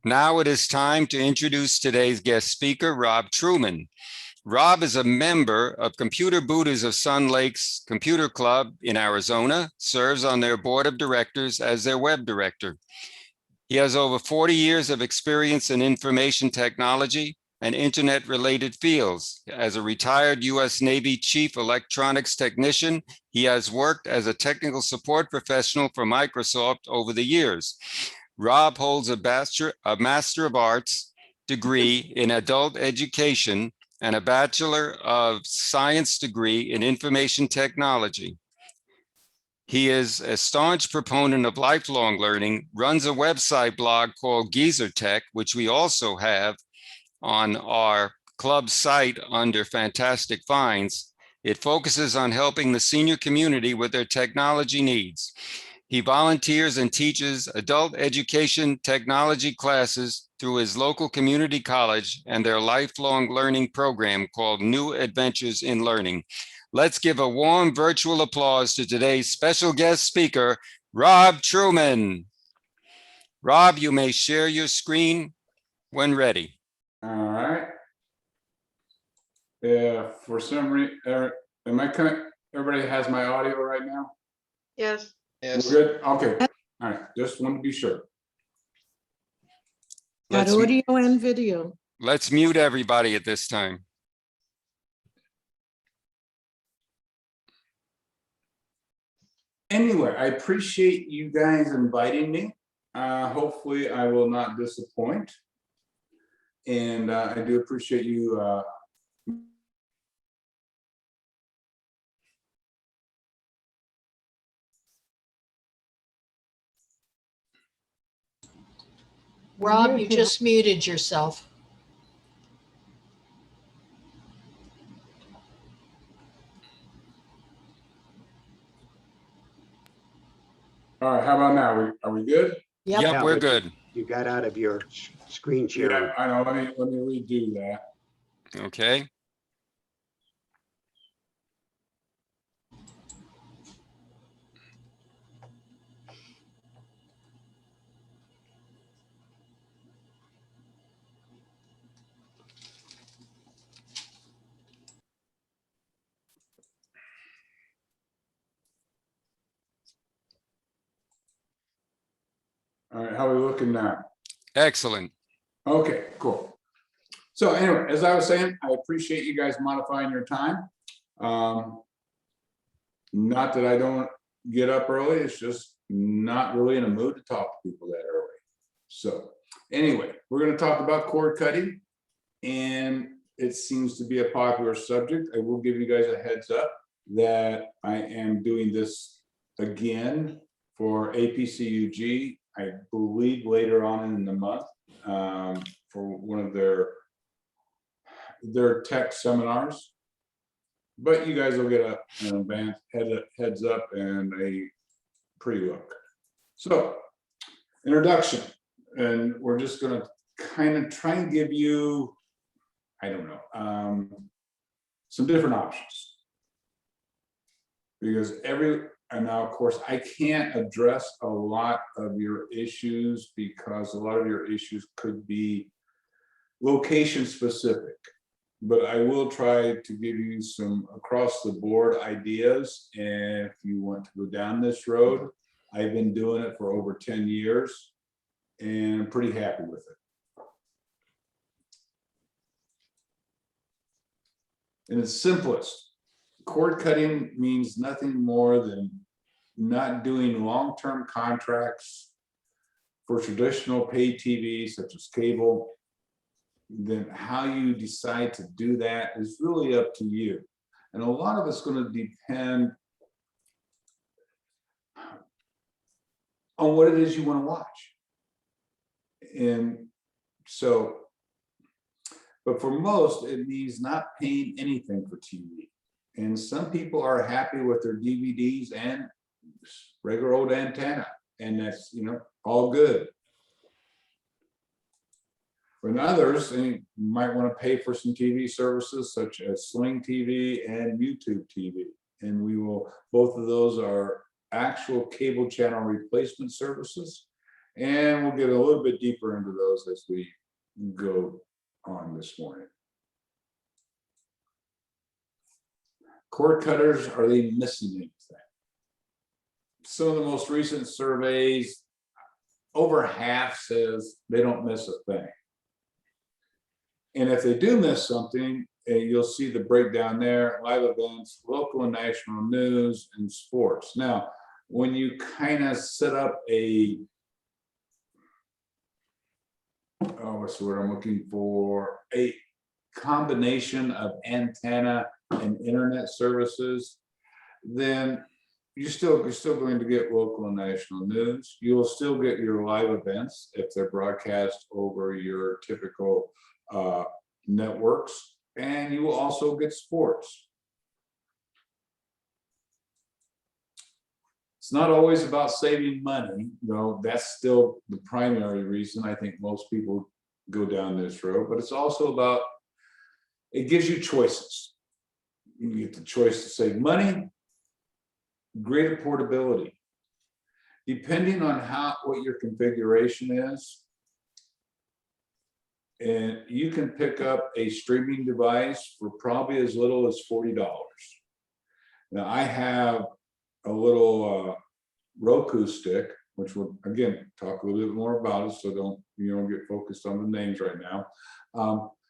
Now it is time to introduce today's guest speaker, Rob Truman. Rob is a member of Computer Buddhas of Sun Lake's Computer Club in Arizona, serves on their board of directors as their web director. He has over 40 years of experience in information technology and internet-related fields. As a retired U.S. Navy Chief Electronics Technician, he has worked as a technical support professional for Microsoft over the years. Rob holds a Master of Arts degree in adult education and a Bachelor of Science degree in information technology. He is a staunch proponent of lifelong learning, runs a website blog called Geezer Tech, which we also have on our club site under Fantastic Finds. It focuses on helping the senior community with their technology needs. He volunteers and teaches adult education technology classes through his local community college and their lifelong learning program called New Adventures in Learning. Let's give a warm virtual applause to today's special guest speaker, Rob Truman. Rob, you may share your screen when ready. All right. For some reason, everybody has my audio right now? Yes. Yes. We're good? Okay. All right. Just want to be sure. Got audio and video. Let's mute everybody at this time. Anyway, I appreciate you guys inviting me. Hopefully I will not disappoint. And I do appreciate you Rob, you just muted yourself. all right, how about now? Are we good? Yep. Yep, Yeah, we're but good. You got out of your screen sharing. Yeah, I know. Let me redo that. Okay. All right, how are we looking now? Excellent. Okay, cool. So anyway, as I was saying, I appreciate you guys modifying your time. Not that I don't get up early, it's just not really in a mood to talk to people that early. So anyway, we're going to talk about cord cutting, and it seems to be a popular subject. I will give you guys a heads up that I am doing this again for APCUG, I believe later on in the month, for one of their tech seminars. But you guys will get an advanced heads up and a pre-look. So, introduction, and we're just going to kind of try and give you, I don't know, some different options. Because and now of course I can't address a lot of your issues because a lot of your issues could be location specific. But I will try to give you some across the board ideas. And if you want to go down this road, I've been doing it for over 10 years and I'm pretty happy with it. In its simplest, cord cutting means nothing more than not doing long-term contracts for traditional pay TV, such as cable. Then how you decide to do that is really up to you. And a lot of it's going to depend on what it is you want to watch. And so, but for most, it means not paying anything for TV. And some people are happy with their DVDs and regular old antenna, and that's, you know, all good. For others, they might want to pay for some TV services such as Sling TV and YouTube TV. And we will, both of those are actual cable channel replacement services. And we'll get a little bit deeper into those as we go on this morning. Cord cutters, are they missing anything? Some of the most recent surveys, over half says they don't miss a thing. And if they do miss something, you'll see the breakdown there: live events, local and national news, and sports. Now, when you kind of set up a, what's the word I'm looking for? A combination of antenna and internet services, then you're still going to get local and national news. You will still get your live events if they're broadcast over your typical networks, and you will also get sports. It's not always about saving money, though that's still the primary reason I think most people go down this road, but it's also about, it gives you choices. You get the choice to save money, greater portability. Depending on what your configuration is, and you can pick up a streaming device for probably as little as $40. Now I have a little Roku stick, which we'll again talk a little bit more about it, so don't get focused on the names right now.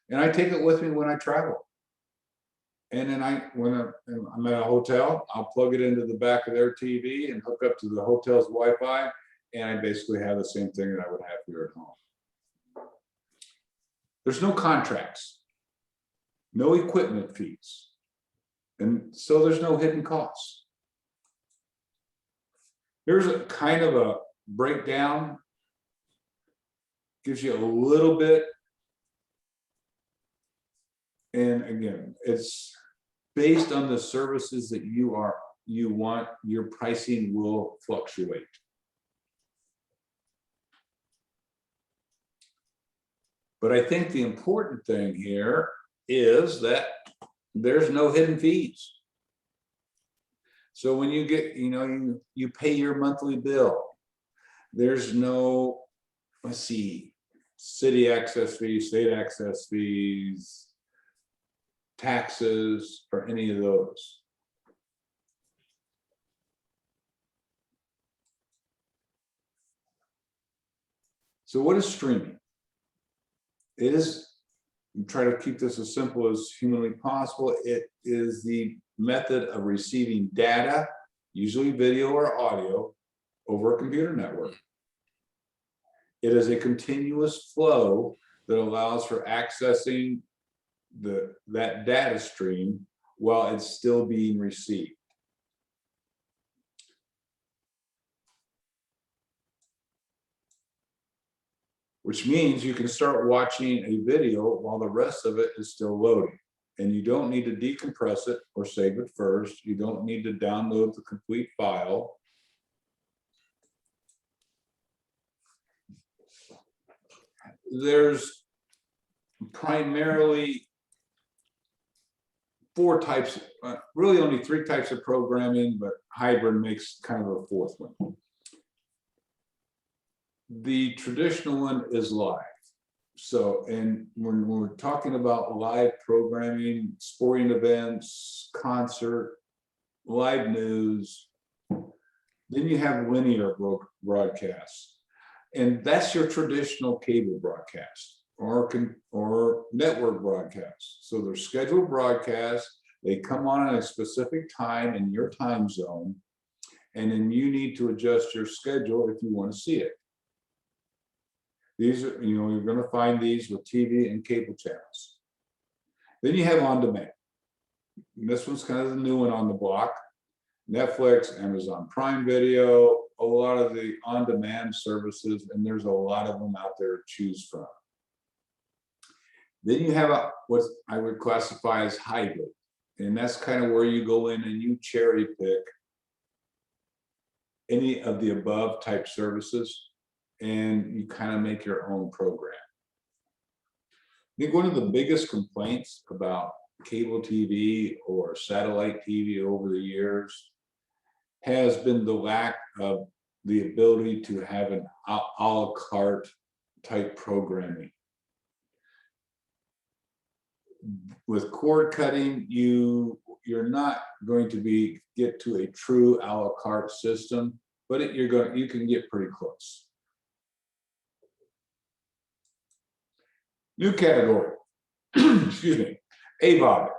And I take it with me when I travel. And then when I'm at a hotel, I'll plug it into the back of their TV and hook up to the hotel's Wi-Fi, and I basically have the same thing that I would have here at home. There's no contracts, no equipment fees, and so there's no hidden costs. Here's a kind of a breakdown, gives you a little bit, and again, it's based on the services that you want. Your pricing will fluctuate. But I think the important thing here is that there's no hidden fees. So when you get, you pay your monthly bill, there's no, let's see, city access fees, state access fees, taxes, or any of those. So what is streaming? It is, try to keep this as simple as humanly possible. It is the method of receiving data, usually video or audio, over a computer network. It is a continuous flow that allows for accessing that data stream while it's still being received. Which means you can start watching a video while the rest of it is still loading. And you don't need to decompress it or save it first. You don't need to download the complete file. There's primarily four types, really only three types of programming, but hybrid makes kind of a fourth one. The traditional one is live. So, and when we're talking about live programming, sporting events, concert, live news, then you have linear broadcasts. And that's your traditional cable broadcast or network broadcasts. So they're scheduled broadcasts. They come on at a specific time in your time zone, and then you need to adjust your schedule if you want to see it. These are, you're going to find these with TV and cable channels. Then you have on demand. And this one's kind of the new one on the block. Netflix, Amazon Prime Video, a lot of the on-demand services, and there's a lot of them out there to choose from. Then you have what I would classify as hybrid, and that's kind of where you go in and you cherry pick any of the above type services, and you kind of make your own program. I think one of the biggest complaints about cable TV or satellite TV over the years has been the lack of the ability to have an a la carte type programming. With cord cutting, you're not going to get to a true a la carte system, but you can get pretty close. New category, excuse me, AVOD,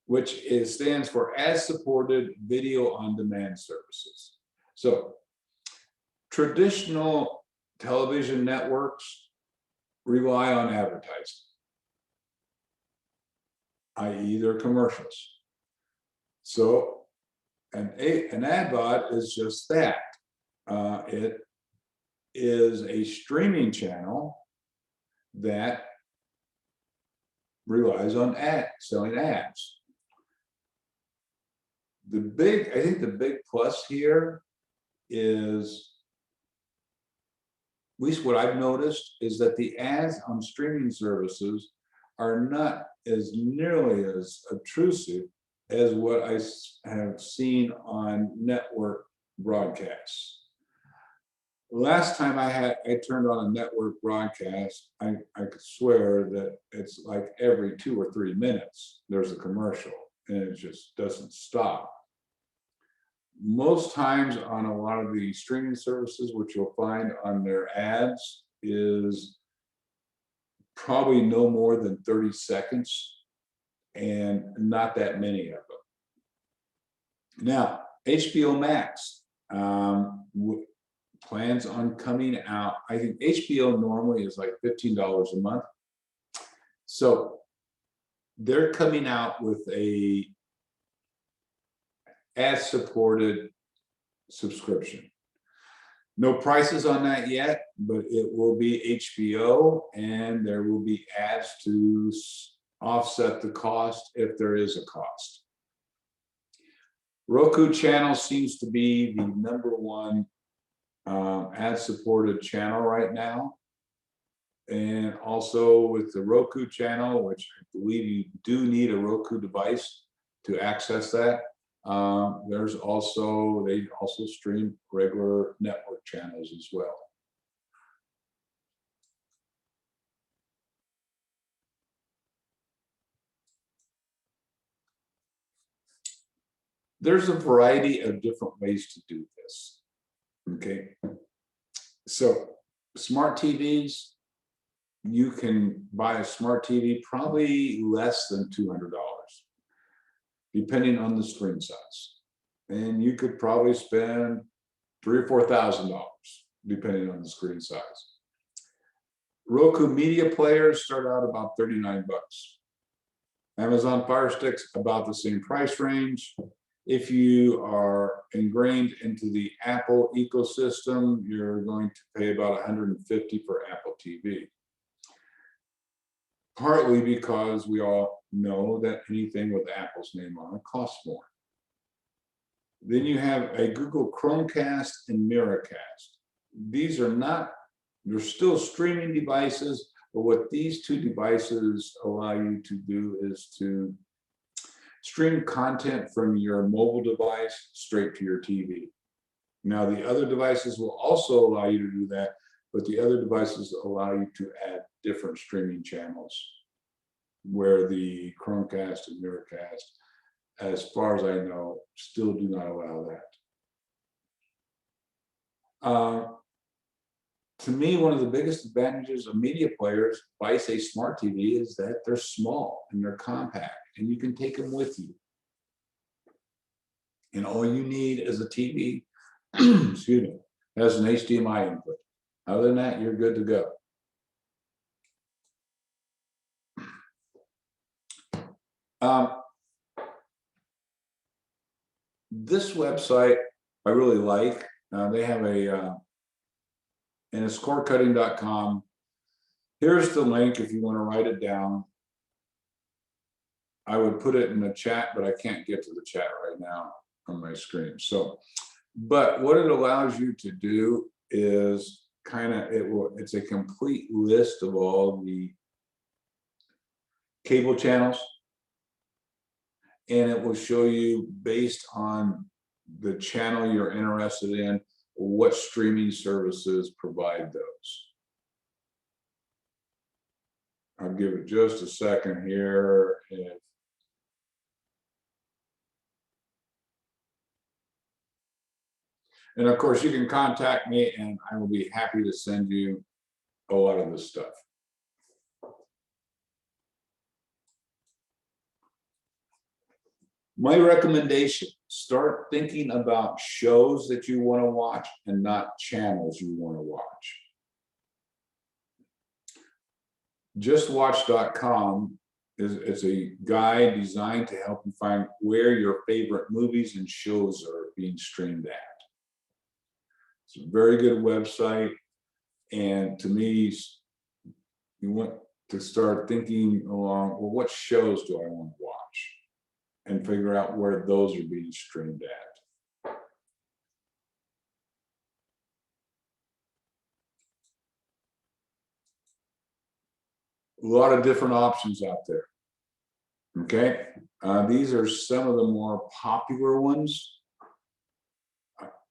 which stands for Ad Supported Video on Demand Services. So traditional television networks rely on advertising, i.e. their commercials. So an AVOD is just that. It is a streaming channel that relies on selling ads. I think the big plus here is, at least what I've noticed, is that the ads on streaming services are not as nearly as obtrusive as what I have seen on network broadcasts. Last time I turned on a network broadcast, I could swear that it's like every 2 or 3 minutes, there's a commercial, and it just doesn't stop. Most times on a lot of the streaming services, which you'll find on their ads, is probably no more than 30 seconds and not that many of them. Now, HBO Max plans on coming out. I think HBO normally is like $15 a month. So they're coming out with a ad-supported subscription. No prices on that yet, but it will be HBO, and there will be ads to offset the cost if there is a cost. Roku channel seems to be the #1 ad-supported channel right now. And also with the Roku channel, which I believe you do need a Roku device to access that, they also stream regular network channels as well. There's a variety of different ways to do this. Okay, so smart TVs, you can buy a smart TV probably less than $200, depending on the screen size. And you could probably spend $3,000 or $4,000, depending on the screen size. Roku media players start out about $39. Amazon Fire Sticks, about the same price range. If you are ingrained into the Apple ecosystem, you're going to pay about $150 for Apple TV. Partly because we all know that anything with Apple's name on it costs more. Then you have a Google Chromecast and Miracast. These are not, they're still streaming devices, but what these two devices allow you to do is to stream content from your mobile device straight to your TV. Now, the other devices will also allow you to do that, but the other devices allow you to add different streaming channels, where the Chromecast and Miracast, as far as I know, still do not allow that. To me, one of the biggest advantages of media players, if I say smart TV, is that they're small and they're compact, and you can take them with you. And all you need is a TV, excuse me, has an HDMI input. Other than that, you're good to go. This website I really like. They have and it's cordcutting.com. Here's the link if you want to write it down. I would put it in the chat, but I can't get to the chat right now on my screen. So, but what it allows you to do is it's a complete list of all the cable channels. And it will show you, based on the channel you're interested in, what streaming services provide those. I'll give it just a second here. And of course, you can contact me and I will be happy to send you a lot of this stuff. My recommendation, start thinking about shows that you want to watch and not channels you want to watch. JustWatch.com is a guide designed to help you find where your favorite movies and shows are being streamed at. It's a very good website. And to me, you want to start thinking along, well, what shows do I want to watch? And figure out where those are being streamed at. A lot of different options out there. Okay, these are some of the more popular ones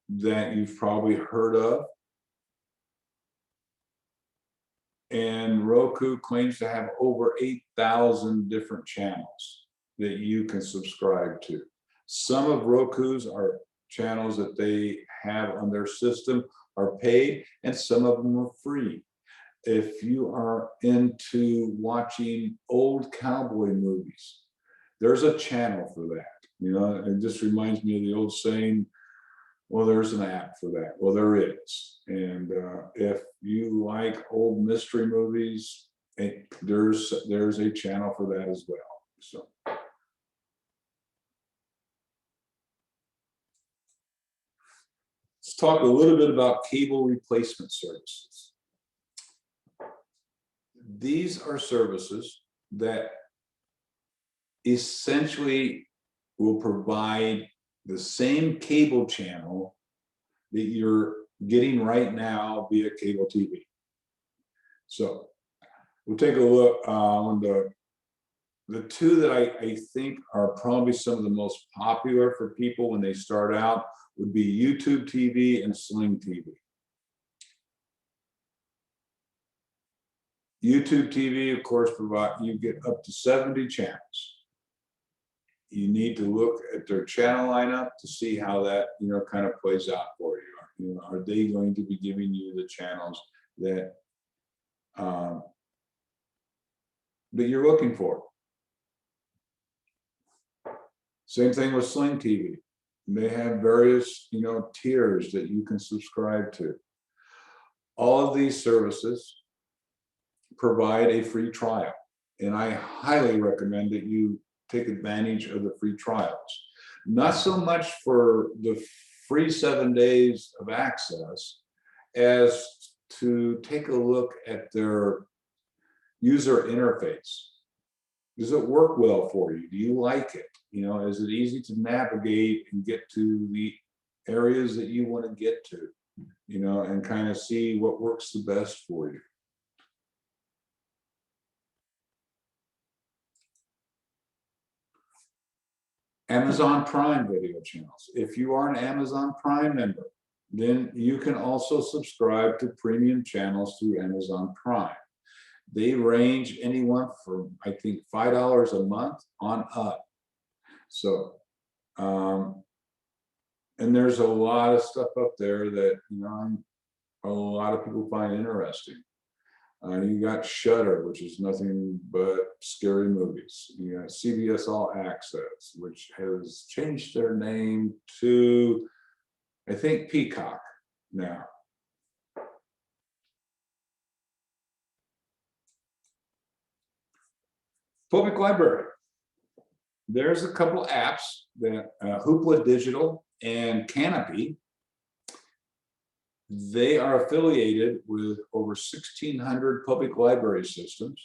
that you've probably heard of. And Roku claims to have over 8,000 different channels that you can subscribe to. Some of Roku's are channels that they have on their system are paid, and some of them are free. If you are into watching old cowboy movies, there's a channel for that. You know, it just reminds me of the old saying, well, there's an app for that. Well, there is. And if you like old mystery movies, there's a channel for that as well. So. Let's talk a little bit about cable replacement services. These are services that essentially will provide the same cable channel that you're getting right now via cable TV. So we'll take a look on the two that I think are probably some of the most popular for people when they start out would be YouTube TV and Sling TV. YouTube TV, of course, you get up to 70 channels. You need to look at their channel lineup to see how that, you know, kind of plays out for you. You know, are they going to be giving you the channels that that you're looking for? Same thing with Sling TV. They have various, you know, tiers that you can subscribe to. All of these services provide a free trial, and I highly recommend that you take advantage of the free trials. Not so much for the free 7 days of access as to take a look at their user interface. Does it work well for you? Do you like it? You know, is it easy to navigate and get to the areas that you want to get to, you know, and kind of see what works the best for you? Amazon Prime video channels. If you are an Amazon Prime member, then you can also subscribe to premium channels through Amazon Prime. They range anyone from, I think, $5 a month on up. So, and there's a lot of stuff up there that, you know, a lot of people find interesting. You got Shudder, which is nothing but scary movies. You got CBS All Access, which has changed their name to, I think, Peacock now. Public Library. There's a couple apps that Hoopla Digital and Canopy. They are affiliated with over 1,600 public library systems.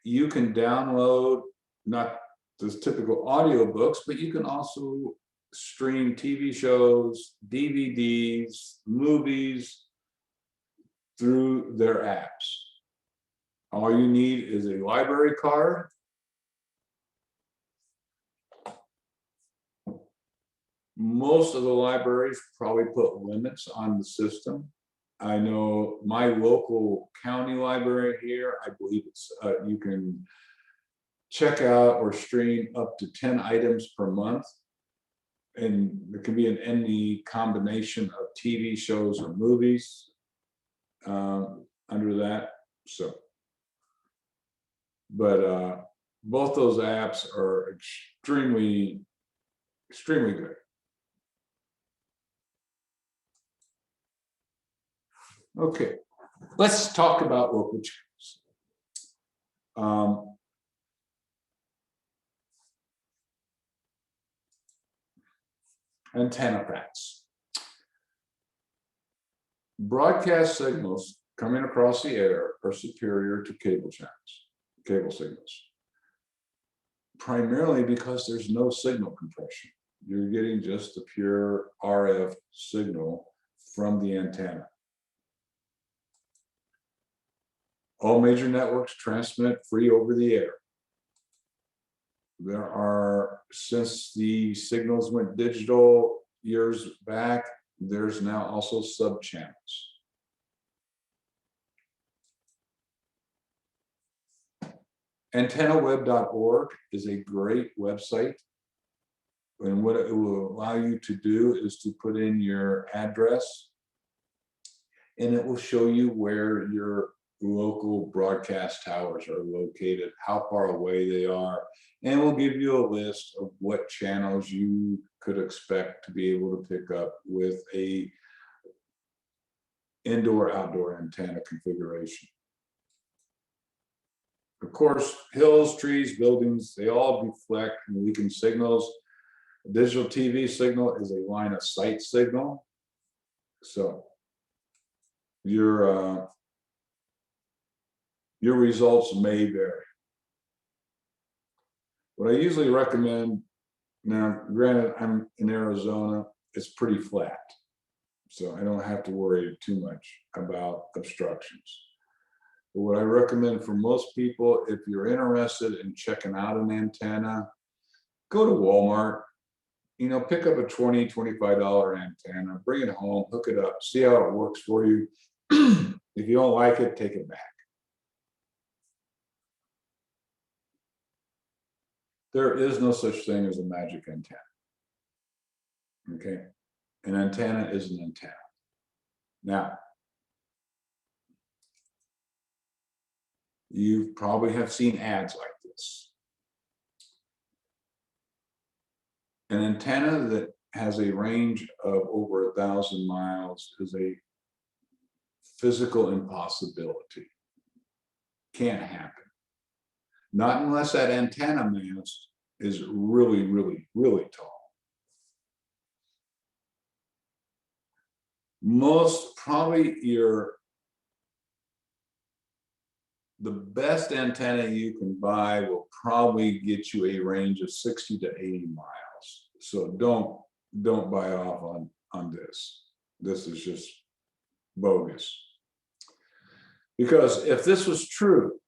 You can download not the typical audiobooks, but you can also stream TV shows, DVDs, movies through their apps. All you need is a library card, Most of the libraries probably put limits on the system. I know my local county library here, I believe it's, you can check out or stream up to 10 items per month. And it can be in any combination of TV shows or movies under that, so. But both those apps are extremely good. Okay, let's talk about local channels. Antenna facts. Broadcast signals coming across the air are superior to cable signals. Primarily because there's no signal compression. You're getting just the pure RF signal from the antenna. All major networks transmit free over the air. There are, since the signals went digital years back, there's now also sub-channels. AntennaWeb.org is a great website. And what it will allow you to do is to put in your address, and it will show you where your local broadcast towers are located, how far away they are, and we'll give you a list of what channels you could expect to be able to pick up with a indoor-outdoor antenna configuration. Of course, hills, trees, buildings, they all deflect and weaken signals. A digital TV signal is a line of sight signal. So your results may vary. What I usually recommend, now granted I'm in Arizona, it's pretty flat, so I don't have to worry too much about obstructions. But what I recommend for most people, if you're interested in checking out an antenna, go to Walmart, you know, pick up a $20, $25 antenna, bring it home, hook it up, see how it works for you. If you don't like it, take it back. There is no such thing as a magic antenna. Okay, an antenna is an antenna. Now, you probably have seen ads like this. An antenna that has a range of over 1,000 miles is a physical impossibility. Can't happen. Not unless that antenna mast is really, really, really tall. Most probably the best antenna you can buy will probably get you a range of 60 to 80 miles. So don't buy off on this. This is just bogus. Because if this was true,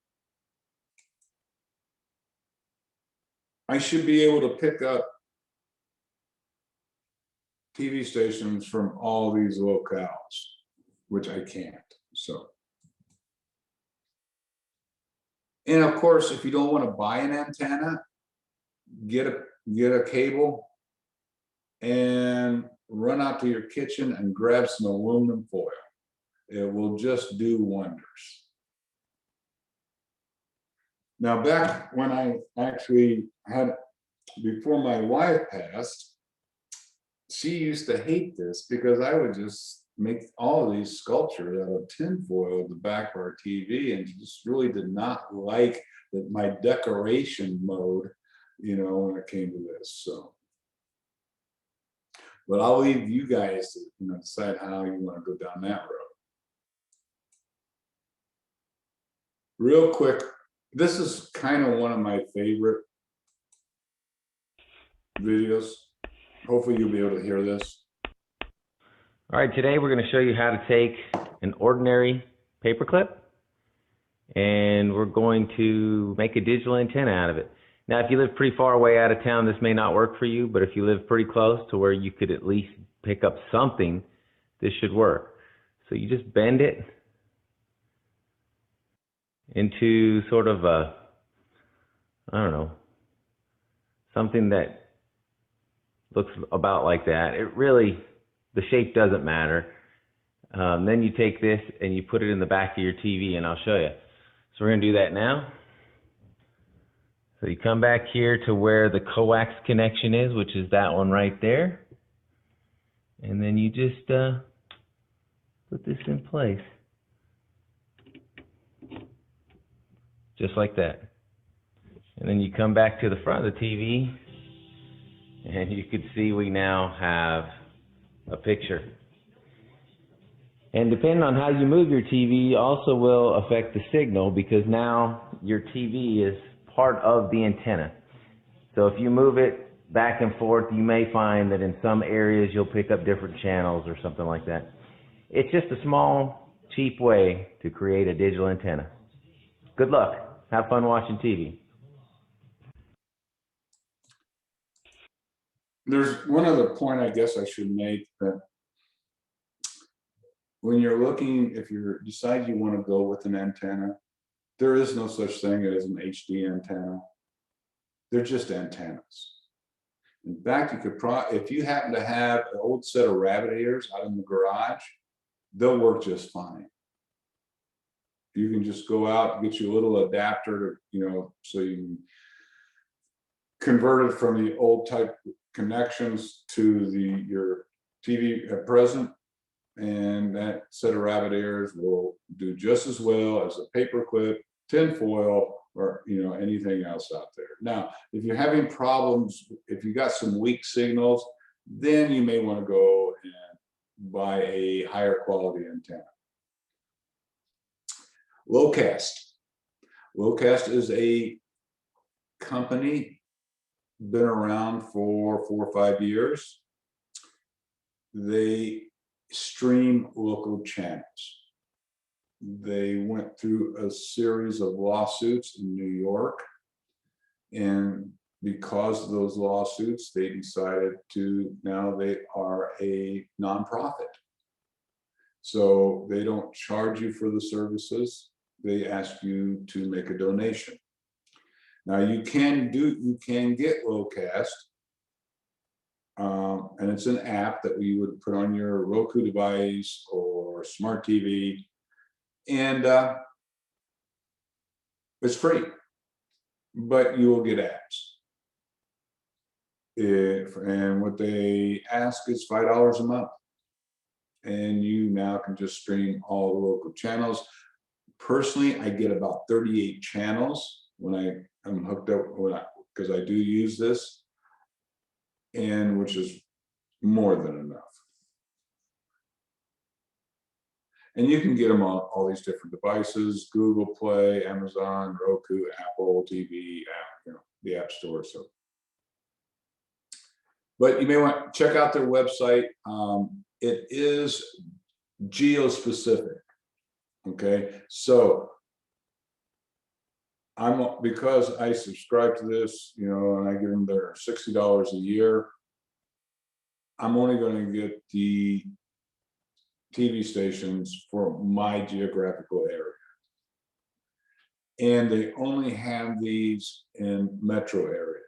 I should be able to pick up TV stations from all these locales, which I can't. So, and of course, if you don't want to buy an antenna, get a cable and run out to your kitchen and grab some aluminum foil. It will just do wonders. Now, back when I actually had, before my wife passed, she used to hate this because I would just make all of these sculptures out of tinfoil at the back of our TV, and she just really did not like my decoration mode, you know, when it came to this. So, but I'll leave you guys to, you know, decide how you want to go down that road. Real quick, this is kind of one of my favorite videos. Hopefully you'll be able to hear this. All right, today we're going to show you how to take an ordinary paperclip and we're going to make a digital antenna out of it. Now, if you live pretty far away out of town, this may not work for you, but if you live pretty close to where you could at least pick up something, this should work. So you just bend it into sort of a, I don't know, something that looks about like that. It really, the shape doesn't matter. Then you take this and you put it in the back of your TV, and I'll show you. So we're going to do that now. So you come back here to where the coax connection is, which is that one right there. And then you just put this in place. Just like that. And then you come back to the front of the TV, and you can see we now have a picture. And depending on how you move your TV also will affect the signal, because now your TV is part of the antenna. So if you move it back and forth, you may find that in some areas you'll pick up different channels or something like that. It's just a small, cheap way to create a digital antenna. Good luck. Have fun watching TV. There's one other point I guess I should make, that when you're looking, if you decide you want to go with an antenna, there is no such thing as an HD antenna. They're just antennas. In fact, you could if you happen to have an old set of rabbit ears out in the garage, they'll work just fine. You can just go out and get you a little adapter to, so you can convert it from the old type connections to your TV at present, and that set of rabbit ears will do just as well as a paper clip, tin foil, or anything else out there. Now, if you're having problems, if you got some weak signals, then you may want to go and buy a higher quality antenna. Locast. Locast is a company, been around for 4 or 5 years. They stream local channels. They went through a series of lawsuits in New York, and because of those lawsuits, they decided now they are a nonprofit. So they don't charge you for the services. They ask you to make a donation. Now you can get Locast, and it's an app that you would put on your Roku device or smart TV, and it's free, but you will get ads. And what they ask is $5 a month, and you now can just stream all the local channels. Personally, I get about 38 channels when I'm hooked up, because I do use this, and which is more than enough. And you can get them on all these different devices: Google Play, Amazon, Roku, Apple TV, the App Store. So, but you may want to check out their website. It is geo-specific. Okay, so because I subscribe to this, and I give them their $60 a year, I'm only going to get the TV stations for my geographical area. And they only have these in metro areas.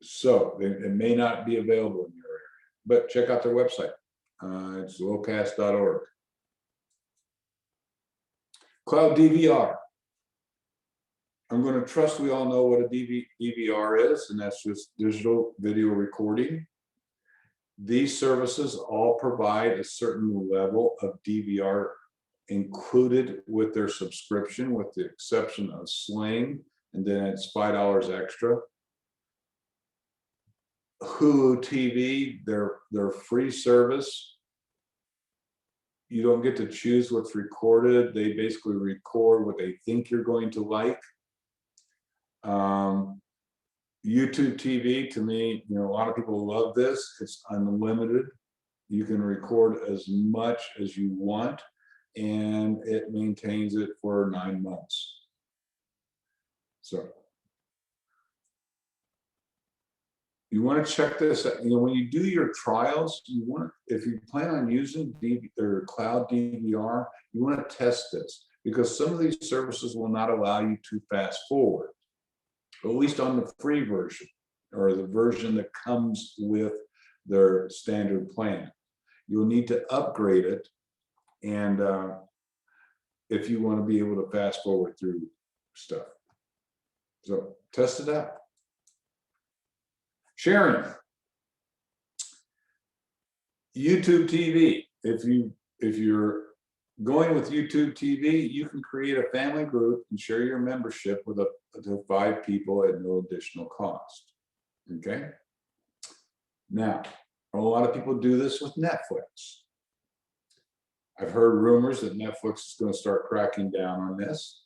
So it may not be available in your area, but check out their website. It's locast.org. Cloud DVR. I'm going to trust we all know what a DVR is, and that's just digital video recording. These services all provide a certain level of DVR included with their subscription, with the exception of Sling, and then it's $5 extra. Hulu TV, their free service. You don't get to choose what's recorded. They basically record what they think you're going to like. YouTube TV, to me, a lot of people love this. It's unlimited. You can record as much as you want, and it maintains it for 9 months. So You want to check this out. You know, when you do your trials, you want, if you plan on using or cloud DVR, you want to test this, because some of these services will not allow you to fast forward, at least on the free version or the version that comes with their standard plan. You'll need to upgrade it, and if you want to be able to fast forward through stuff. So test it out. Sharing. YouTube TV. If you're going with YouTube TV, you can create a family group and share your membership with up to 5 people at no additional cost. Okay. Now, a lot of people do this with Netflix. I've heard rumors that Netflix is going to start cracking down on this.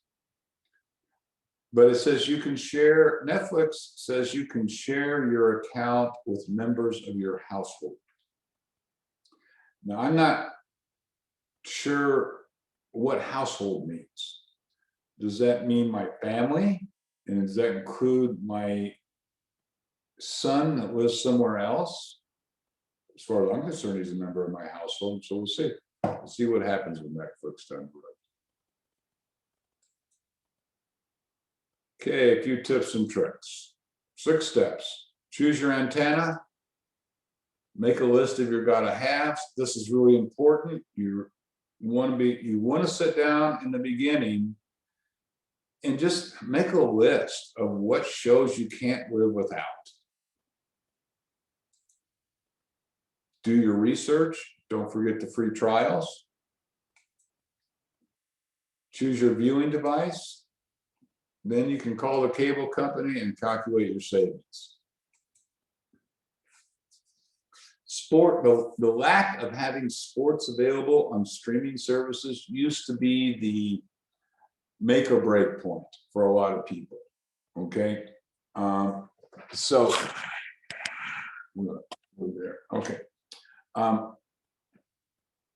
But it says you can share, Netflix says you can share your account with members of your household. Now, I'm not sure what household means. Does that mean my family? And does that include my son that lives somewhere else? As far as I'm concerned, he's a member of my household, so we'll see. We'll see what happens with Netflix down the road. Okay, a few tips and tricks. 6 steps. Choose your antenna. Make a list of your gotta haves. This is really important. You want to sit down in the beginning and just make a list of what shows you can't live without. Do your research. Don't forget the free trials. Choose your viewing device. Then you can call the cable company and calculate your savings. The lack of having sports available on streaming services used to be the make or break point for a lot of people. Okay. So we're there. Okay.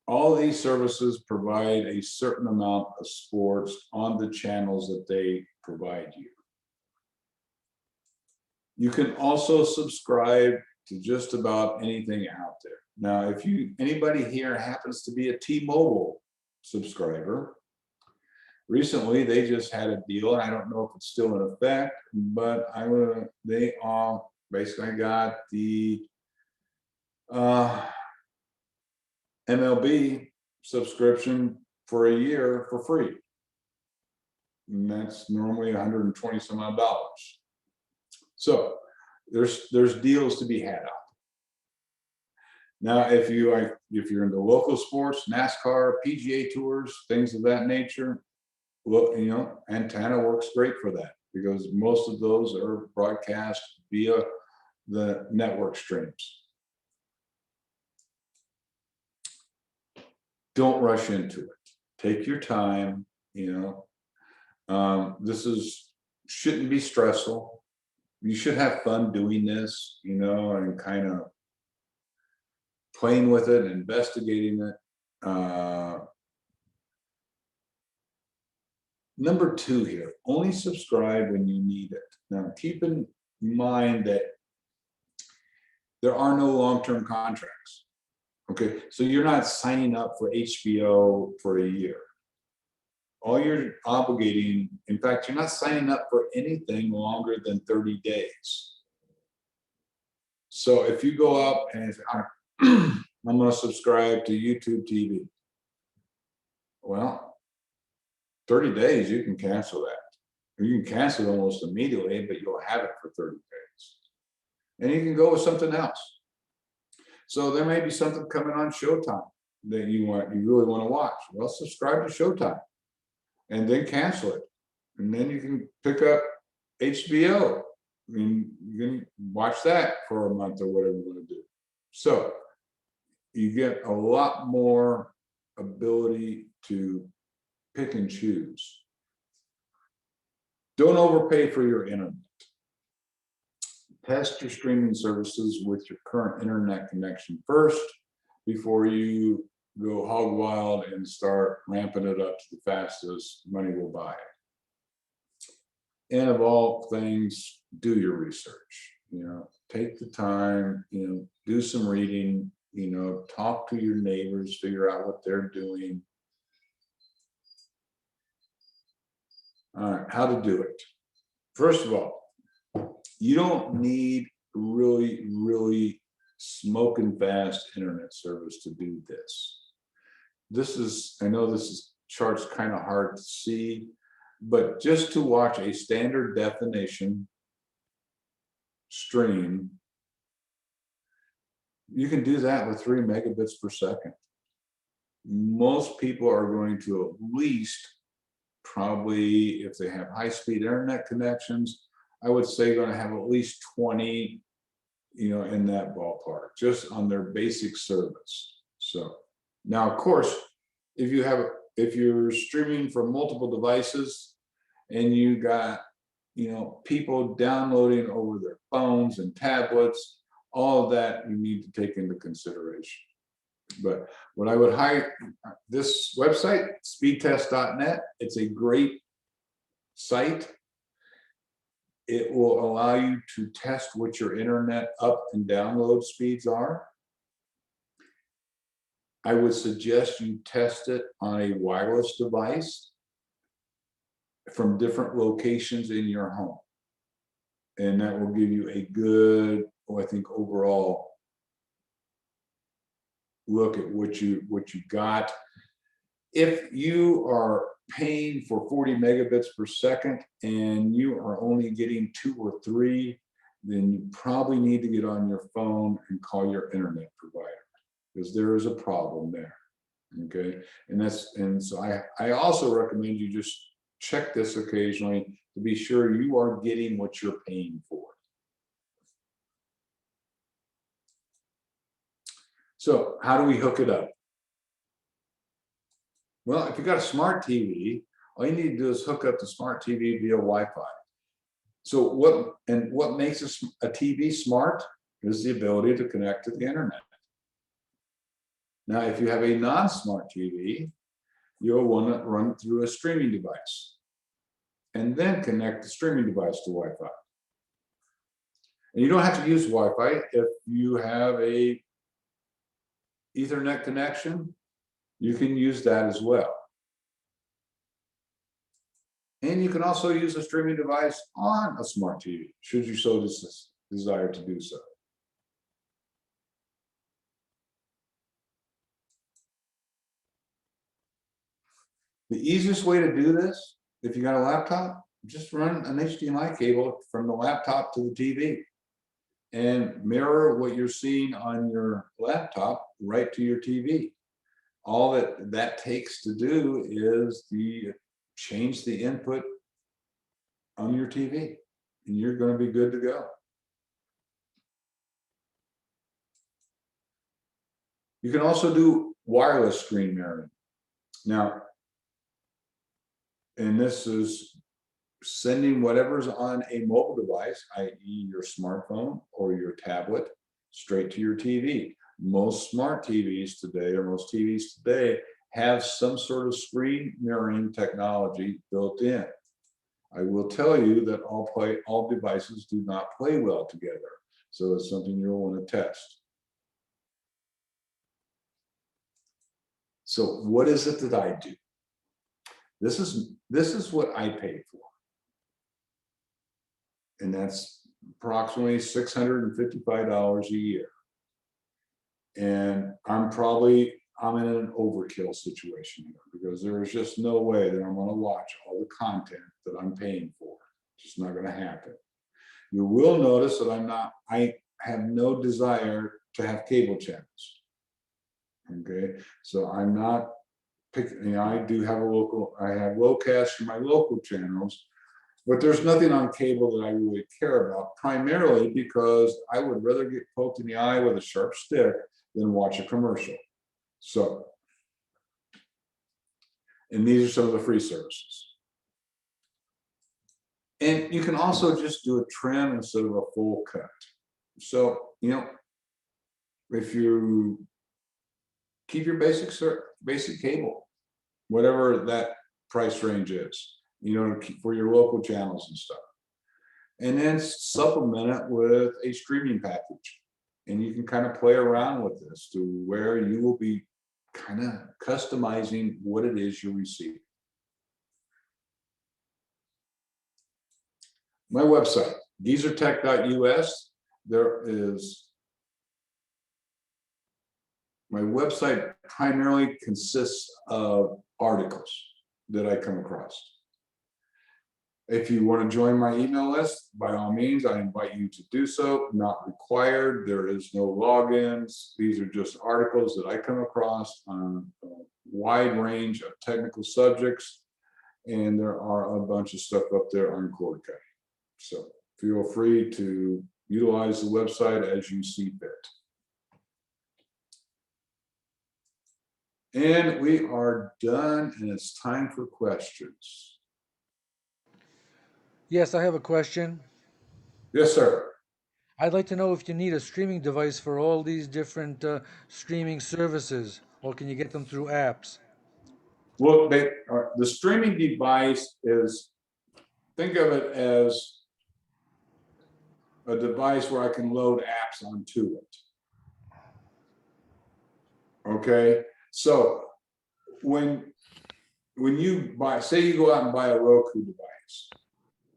All these services provide a certain amount of sports on the channels that they provide you. You can also subscribe to just about anything out there. Now, if anybody here happens to be a T-Mobile subscriber, recently they just had a deal, and I don't know if it's still in effect, but they all basically got the MLB subscription for a year for free. And that's normally $120 some odd. So there's deals to be had out. Now, if you're into local sports, NASCAR, PGA tours, things of that nature, well, you know, antenna works great for that, because most of those are broadcast via the network streams. Don't rush into it. Take your time, you know. Shouldn't be stressful. You should have fun doing this, you know, and kind of playing with it, investigating it. Number 2 here, only subscribe when you need it. Now, keep in mind that there are no long-term contracts. Okay, so you're not signing up for HBO for a year. All you're obligating, in fact, you're not signing up for anything longer than 30 days. So if you go up and I'm going to subscribe to YouTube TV, well, 30 days, you can cancel that. You can cancel it almost immediately, but you'll have it for 30 days. And you can go with something else. So there may be something coming on Showtime that you really want to watch. Well, subscribe to Showtime and then cancel it. And then you can pick up HBO. I mean, you can watch that for a month or whatever you want to do. So you get a lot more ability to pick and choose. Don't overpay for your internet. Test your streaming services with your current internet connection first before you go hog wild and start ramping it up to the fastest money will buy it. And of all things, do your research. You know, take the time, do some reading, talk to your neighbors, figure out what they're doing. All right, how to do it. First of all, you don't need really, really smoking fast internet service to do this. I know this chart's kind of hard to see, but just to watch a standard definition stream, you can do that with 3 megabits per second. Most people are going to at least, probably if they have high-speed internet connections, I would say going to have at least 20, in that ballpark, just on their basic service. So now, of course, if you're streaming from multiple devices and you got, people downloading over their phones and tablets, all of that you need to take into consideration. But what I would this website, speedtest.net, it's a great site. It will allow you to test what your internet up and download speeds are. I would suggest you test it on a wireless device from different locations in your home. And that will give you a good, I think, overall look at what you got. If you are paying for 40 megabits per second and you are only getting 2 or 3, then you probably need to get on your phone and call your internet provider, because there is a problem there. Okay, and so I also recommend you just check this occasionally to be sure you are getting what you're paying for. So how do we hook it up? Well, if you got a smart TV, all you need to do is hook up the smart TV via Wi-Fi. So what makes a TV smart is the ability to connect to the internet. Now, if you have a non-smart TV, you'll want to run through a streaming device and then connect the streaming device to Wi-Fi. And you don't have to use Wi-Fi if you have a Ethernet connection. You can use that as well. And you can also use a streaming device on a smart TV, should you so desire to do so. The easiest way to do this, if you got a laptop, just run an HDMI cable from the laptop to the TV and mirror what you're seeing on your laptop right to your TV. All that takes to do is change the input on your TV, and you're going to be good to go. You can also do wireless screen mirroring. Now, and this is sending whatever's on a mobile device, i.e. your smartphone or your tablet, straight to your TV. Most smart TVs today, or most TVs today, have some sort of screen mirroring technology built in. I will tell you that all devices do not play well together. So it's something you'll want to test. So what is it that I do? This is what I pay for. And that's approximately $655 a year. And I'm in an overkill situation here, because there is just no way that I'm going to watch all the content that I'm paying for. It's just not going to happen. You will notice that I have no desire to have cable channels. Okay, so I'm not picking. I do have I have Locast for my local channels, but there's nothing on cable that I really care about, primarily because I would rather get poked in the eye with a sharp stick than watch a commercial. So, and these are some of the free services. And you can also just do a trim instead of a full cut. So, if you keep your basic cable, whatever that price range is, for your local channels and stuff. and then supplement it with a streaming package. And you can kind of play around with this to where you will be kind of customizing what it is you receive. My website, geezertech.us, my website primarily consists of articles that I come across. If you want to join my email list, by all means, I invite you to do so. Not required. There is no logins. These are just articles that I come across on a wide range of technical subjects. And there are a bunch of stuff up there on cord cutting. So feel free to utilize the website as you see fit. And we are done, and it's time for questions. Yes, I have a question. Yes, sir. I'd like to know if you need a streaming device for all these different streaming services, or can you get them through apps? Well, the streaming device is, think of it as a device where I can load apps onto it. Okay, so when you buy, say you go out and buy a Roku device,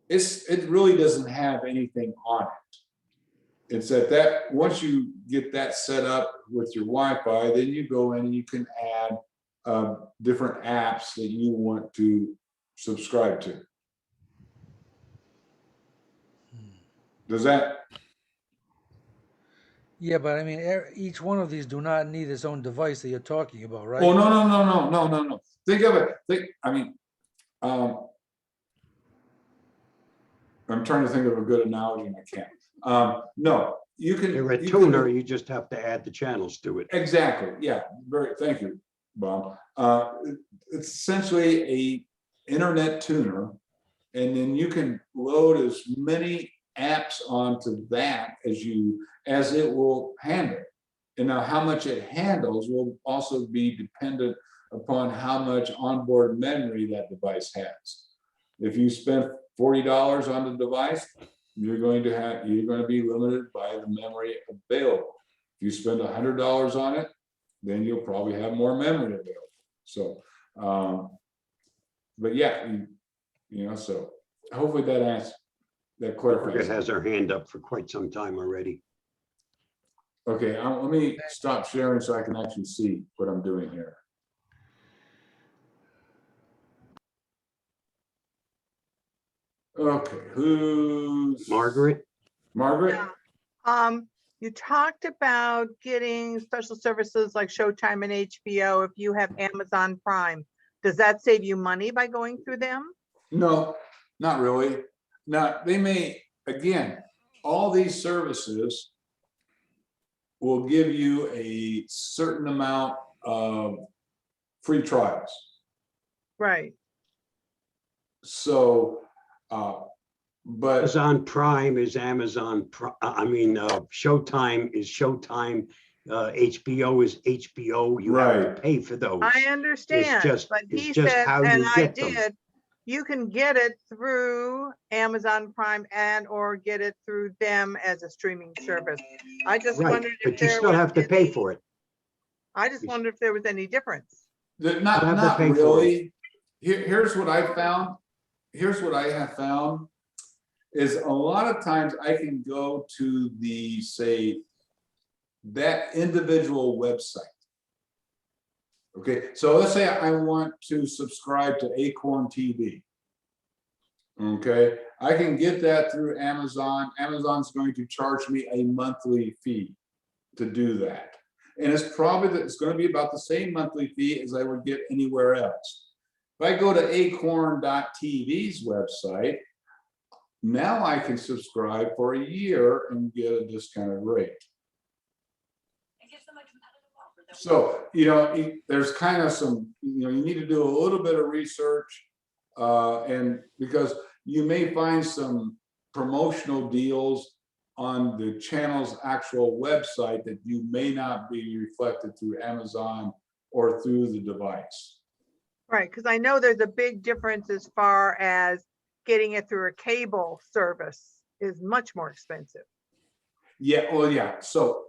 it really doesn't have anything on it. It's that once you get that set up with your Wi-Fi, then you go in and you can add different apps that you want to subscribe to. Does that? Yeah, but I mean, each one of these do not need its own device that you're talking about, right? Oh, no. Think of it. I'm trying to think of a good analogy and I can't. No, you can. They're a you tuner, can- you just have to add the channels to it. Exactly. Yeah. Thank you, Bob. It's essentially a internet tuner, and then you can load as many apps onto that as it will handle. And now how much it handles will also be dependent upon how much onboard memory that device has. If you spend $40 on the device, you're going to be limited by the memory available. If you spend $100 on it, then you'll probably have more memory available. So, but yeah, so hopefully that answers, that clarifies. Margaret has her hand up for quite some time already. Okay, let me stop sharing so I can actually see what I'm doing here. Okay, who's? Margaret? Margaret? You talked about getting special services like Showtime and HBO if you have Amazon Prime. Does that save you money by going through them? No, not really. Now, they may, again, all these services will give you a certain amount of free trials. Right. So, but Amazon Prime is Amazon, Showtime is Showtime, HBO is HBO. You have Right. to pay for those. I understand, just- but it's he just said, how you and I get them. did, you can get it through Amazon Prime and or get it through them as a streaming service. I just Right, wondered if but you there still was have to pay any- for it. I just wondered if there was any difference. not You'll have to pay for it. really. Here's what I found. Here's what I have found is a lot of times I can go to that individual website. Okay, so let's say I want to subscribe to Acorn TV. Okay, I can get that through Amazon. Amazon's going to charge me a monthly fee to do that. And it's going to be about the same monthly fee as I would get anywhere else. If I go to acorn.tv's website, now I can subscribe for a year and get a discounted rate. So, there's kind of some, you need to do a little bit of research, and because you may find some promotional deals on the channel's actual website that you may not be reflected through Amazon or through the device. Right, because I know there's a big difference as far as getting it through a cable service is much more expensive. Yeah, well, yeah, so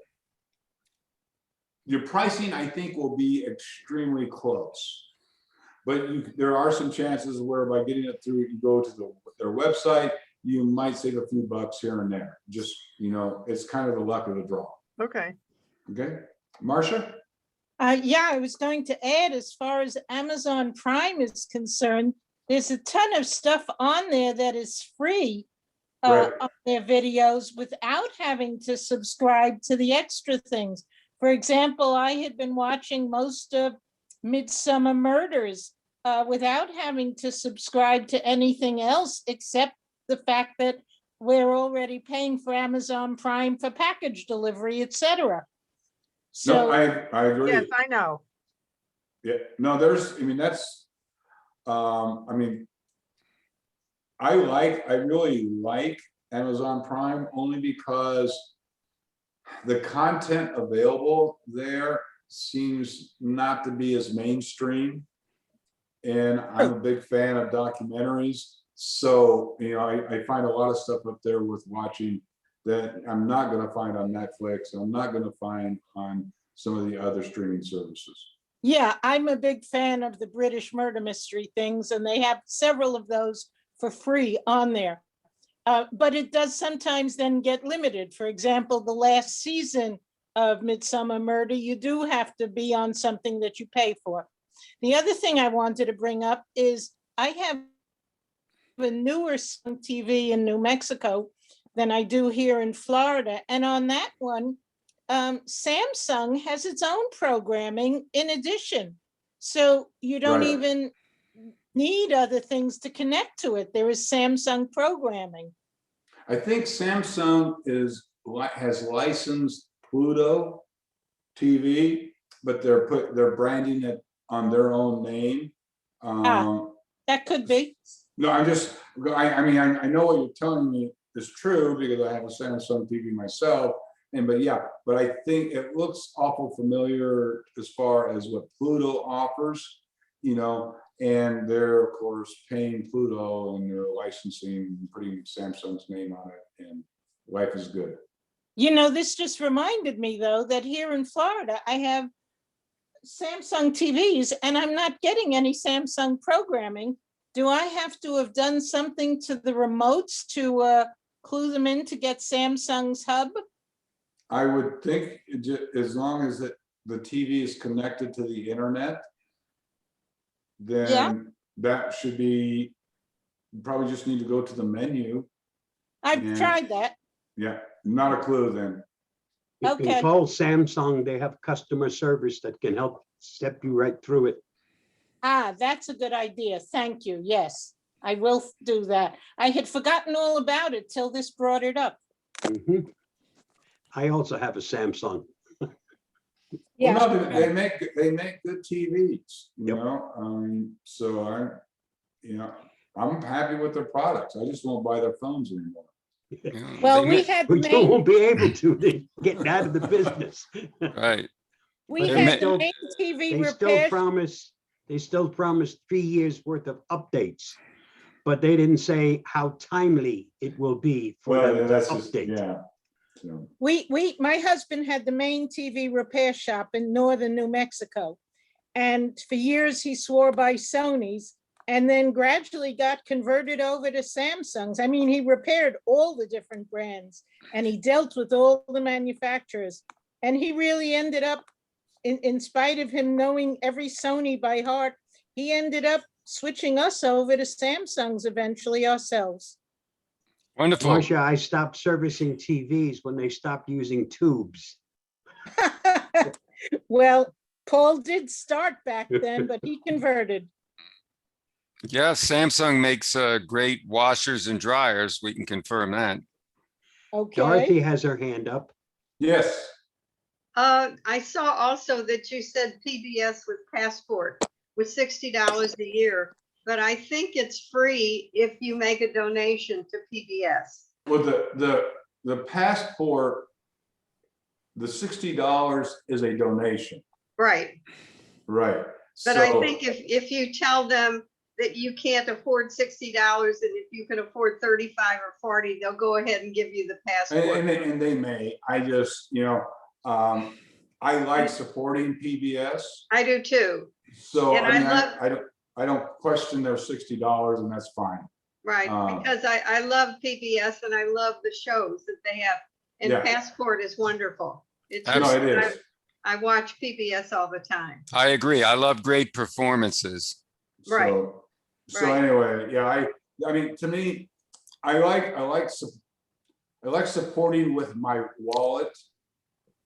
your pricing, I think, will be extremely close. But there are some chances where by getting it through, you go to their website, you might save a few bucks here and there. Just, it's kind of the luck of the draw. Okay. Okay, Marcia? Yeah, I was going to add, as far as Amazon Prime is concerned, there's a ton of stuff on there that is free Right. on their videos without having to subscribe to the extra things. For example, I had been watching most of Midsummer Murders without having to subscribe to anything else except the fact that we're already paying for Amazon Prime for package delivery, etc. No, So I agree. Yes, I know. Yeah, no, that's, I really like Amazon Prime only because the content available there seems not to be as mainstream. And I'm a big fan of documentaries. So, I find a lot of stuff up there worth watching that I'm not gonna find on Netflix. I'm not gonna find on some of the other streaming services. yeah, I'm a big fan of the British murder mystery things, and they have several of those for free on there. But it does sometimes then get limited. For example, the last season of Midsummer Murder, you do have to be on something that you pay for. The other thing I wanted to bring up is I have a newer TV in New Mexico than I do here in Florida. And on that one, Samsung has its own programming in addition. So you don't Right. even need other things to connect to it. There is Samsung programming. I think Samsung has licensed Pluto TV, but they're branding it on their own name. That could be. No, I know what you're telling me is true because I have a Samsung TV myself. But I think it looks awful familiar as far as what Pluto offers, and they're of course paying Pluto and they're licensing, putting Samsung's name on it, and life is good. This just reminded me though, that here in Florida, I have Samsung TVs and I'm not getting any Samsung programming. Do I have to have done something to the remotes to clue them in to get Samsung's hub? I would think as long as the TV is connected to the internet, then that should be, you probably just need to go to the menu. I've Yeah. tried that. Yeah, not a clue then. You Okay. can call Samsung. They have customer service that can help step you right through it. That's a good idea. Thank you. Yes, I will do that. I had forgotten all about it till this brought it up. Mhm. I also have a Samsung. Yeah. Well, no, they make good TVs, Yep. so I'm happy with their products. I just won't buy their phones anymore. Yeah, Well, they we ma- had the But you main, won't be able to. They're getting out of the business. Right. we But had they the ma- main TV They still promise 3 years worth of updates, but they didn't say how timely it will be for them to That's just, update. yeah. So, my husband had the main TV repair shop in northern New Mexico. And for years he swore by Sony's and then gradually got converted over to Samsung's. I mean, he repaired all the different brands and he dealt with all the manufacturers. And he really ended up, in spite of him knowing every Sony by heart, he ended up switching us over to Samsung's eventually ourselves. Wonderful. Marcia, I stopped servicing TVs when they stopped using tubes. Well, Paul did start back then, but he converted. Yeah, Samsung makes great washers and dryers. We can confirm that. Okay. Dorothy has her hand up. yes, I saw also that you said PBS with Passport was $60 a year, but I think it's free if you make a donation to PBS. well, the Passport, the $60 is a donation, Right, right? but I So- think if you tell them that you can't afford $60, and if you can afford 35 or 40, they'll go ahead and give you the passport. And they may, I just, I like supporting PBS. I do too. So, And I mean, I I don't question their $60 and that's fine. Right, because I love PBS and I love the shows that they have. And Yeah. Passport is wonderful. It's No, just, it is. I watch PBS all the time. I agree. I love great performances. Right. So Right. anyway, yeah, I mean, to me, I like supporting with my wallet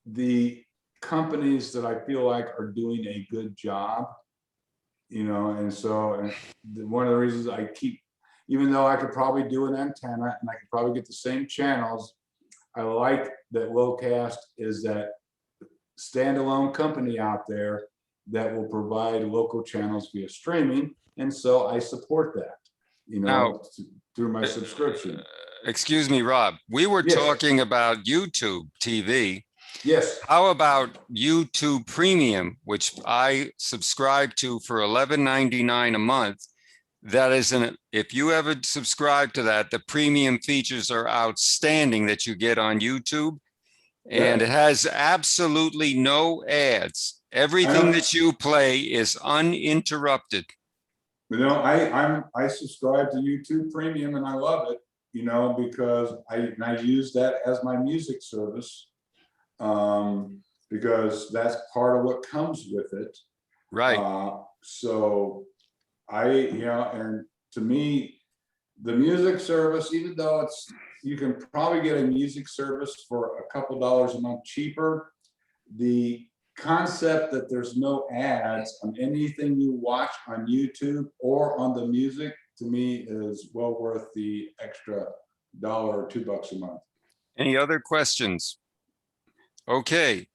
the companies that I feel like are doing a good job, and so one of the reasons I keep, even though I could probably do an antenna and I could probably get the same channels, I like that Locast is that standalone company out there that will provide local channels via streaming. And so I support that, Now- through my subscription. Excuse me, Rob, we were Yes. talking about YouTube TV. Yes, How about YouTube Premium, which I subscribe to for $11.99 a month? That is if you ever subscribe to that, the premium features are outstanding that you get on YouTube. And Yeah. it has absolutely no ads. Everything know. that you play is uninterrupted. I subscribe to YouTube Premium and I love it, because I use that as my music service. Because that's part of what comes with it. Right. So and to me, the music service, even though you can probably get a music service for a couple dollars a month cheaper, the concept that there's no ads on anything you watch on YouTube or on the music, to me, is well worth the extra $1 or $2 a month. Any other questions? Okay.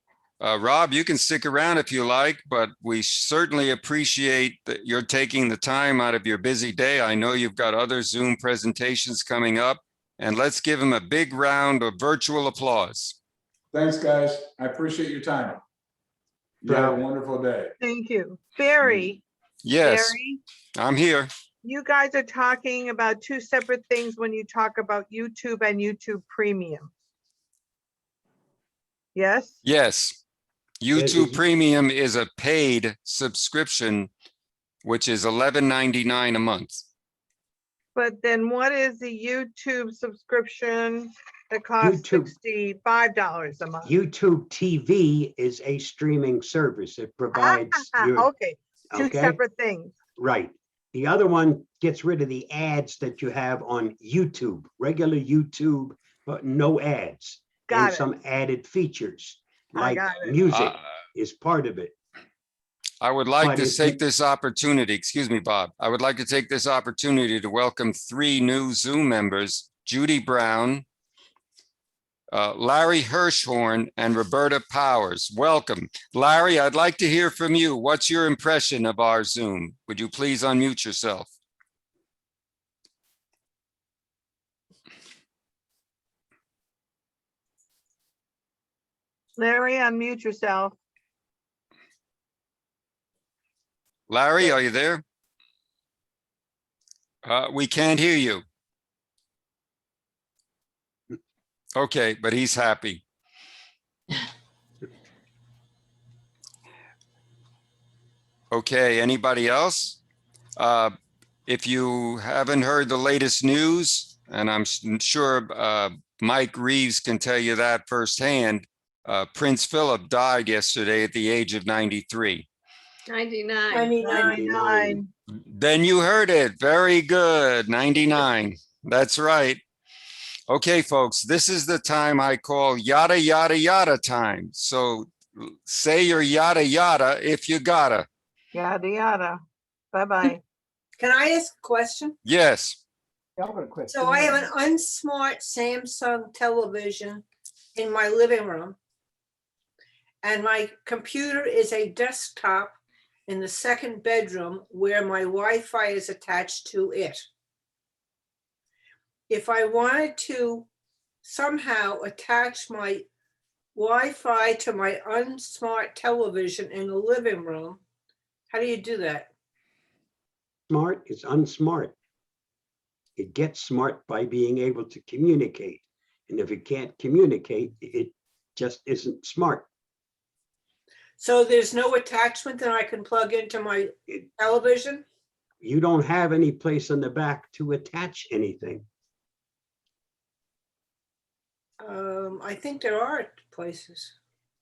Rob, you can stick around if you like, but we certainly appreciate that you're taking the time out of your busy day. I know you've got other Zoom presentations coming up, and let's give him a big round of virtual applause. Thanks, guys. I appreciate your time. You have a wonderful day. Thank you. Barry, Yes, Barry, I'm here. you guys are talking about two separate things when you talk about YouTube and YouTube Premium. Yes? Yes. Yes, YouTube it's- Premium is a paid subscription, which is $11.99 a month. But then what is the YouTube subscription that costs YouTube. $65 a month? YouTube TV is a streaming service. It provides your, Okay, two okay? separate things. Right. The other one gets rid of the ads that you have on YouTube, regular YouTube, but no ads. Got And it. some added features, I like got it. music is part of it. I would like But to if take you- this opportunity, excuse me, Bob. I would like to take this opportunity to welcome 3 new Zoom members, Judy Brown, Larry Hirschhorn, and Roberta Powers. Welcome. Larry, I'd like to hear from you. What's your impression of our Zoom? Would you please unmute yourself? Larry, unmute yourself. Larry, are you there? We can't hear you. Okay, but he's happy. Okay, anybody else? If you haven't heard the latest news, and I'm sure Mike Reeves can tell you that firsthand, Prince Philip died yesterday at the age of 93. 99. 99. Then you heard it. Very good. 99. That's right. Okay, folks, this is the time I call yada, yada, yada time. So say your yada, yada if you gotta. Yada, yada. Bye-bye. Can I ask a question? Yes. So I have an unsmart Samsung television in my living room. And my computer is a desktop in the second bedroom where my Wi-Fi is attached to it. If I wanted to somehow attach my Wi-Fi to my unsmart television in the living room, how do you do that? smart, it's unsmart. It gets smart by being able to communicate. And if it can't communicate, it just isn't smart. So there's no attachment that I can plug into my television? You don't have any place on the back to attach anything. I think there are places.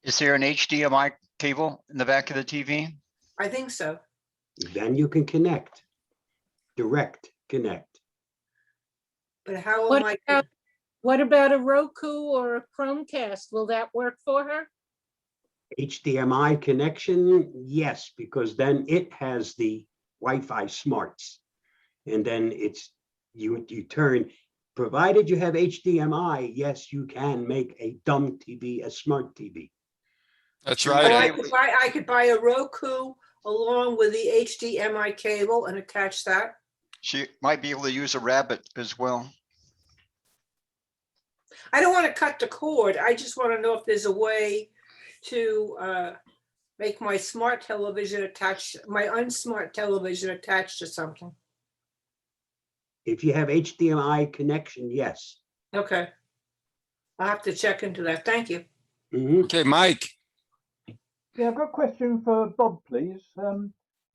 Is there an HDMI cable in the back of the TV? I think so. Then you can connect, direct connect. But how What am I? about, what about a Roku or a Chromecast? Will that work for her? HDMI connection, yes, because then it has the Wi-Fi smarts. And then it's, you turn, provided you have HDMI, yes, you can make a dumb TV a smart TV. That's So right. I could buy a Roku along with the HDMI cable and attach that. She might be able to use a rabbit as well. I don't want to cut the cord. I just want to know if there's a way to make my smart television attached, my unsmart television attached to something. If you have HDMI connection, yes. Okay. I'll have to check into that. Thank you. Mhm. Okay, Mike. Yeah, I've got a question for Bob, please.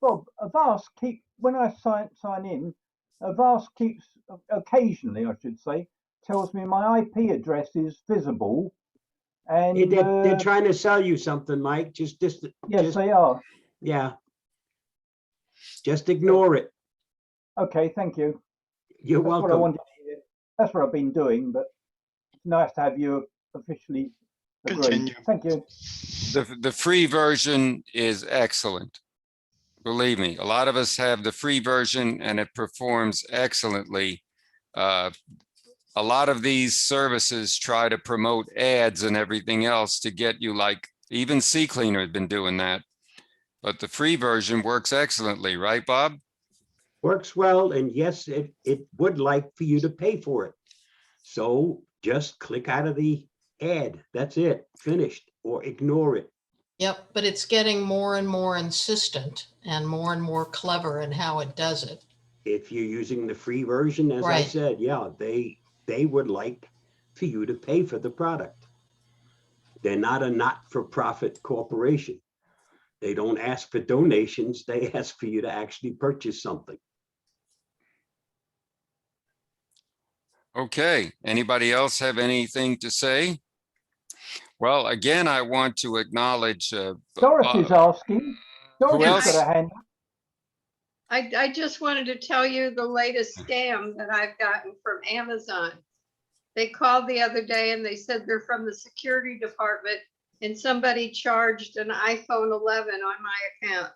Bob, Avast when I sign in, Avast keeps occasionally, I should say, tells me my IP address is visible. And They're trying to sell you something, Mike. Just yes, they are. yeah. Just ignore it. Okay, thank you. You're That's what I welcome. wanted to hear. That's what I've been doing, but it's nice to have you officially agree. Continue. Thank you. The free version is excellent. Believe me, a lot of us have the free version and it performs excellently. A lot of these services try to promote ads and everything else to get you, like even CCleaner has been doing that. But the free version works excellently, right, Bob? Works well, and yes, it would like for you to pay for it. So just click out of the ad. That's it, finished, or ignore it. Yep, but it's getting more and more insistent and more clever in how it does it. If you're using the free version, as I Right. said, yeah, they would like for you to pay for the product. They're not a not-for-profit corporation. They don't ask for donations. They ask for you to actually purchase something. Okay, anybody else have anything to say? Well, again, I want to acknowledge. Dorothy's asking. Dorothy's else? got a hand. I just wanted to tell you the latest scam that I've gotten from Amazon. They called the other day and they said they're from the security department and somebody charged an iPhone 11 on my account.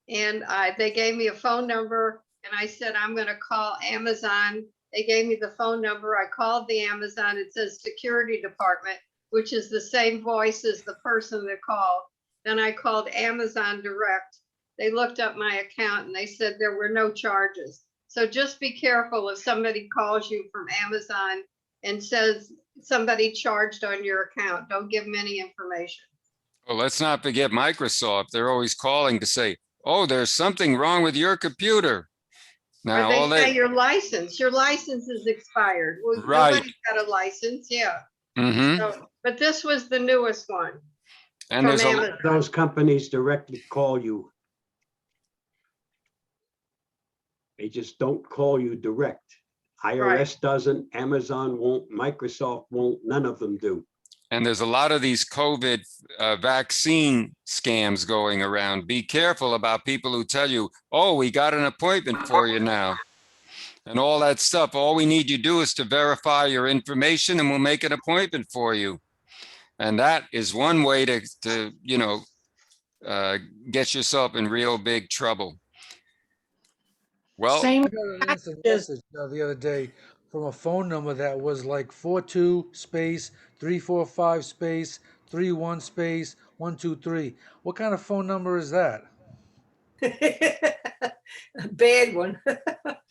And they gave me a phone number and I said, I'm going to call Amazon. They gave me the phone number. I called the Amazon. It says security department, which is the same voice as the person that called. Then I called Amazon direct. They looked up my account and they said there were no charges. So just be careful if somebody calls you from Amazon and says somebody charged on your account. Don't give them any information. Well, let's not forget Microsoft. They're always calling to say, oh, there's something wrong with your computer. Now, Or they say your license is expired. Well, Right. Nobody's got a license, yeah. Mhm. So, but this was the newest one. And there's from a, Amazon. Those companies directly call you. They just don't call you direct. IRS doesn't, Amazon won't, Microsoft won't, none of them do. and there's a lot of these COVID vaccine scams going around. Be careful about people who tell you, oh, we got an appointment for you now. And all that stuff. All we need you to do is to verify your information and we'll make an appointment for you. And that is one way to get yourself in real big trouble. Well, Same I got an instant packages. message the other day from a phone number that was like 42 space 345 space 31 space 123. What kind of phone number is that? Bad one.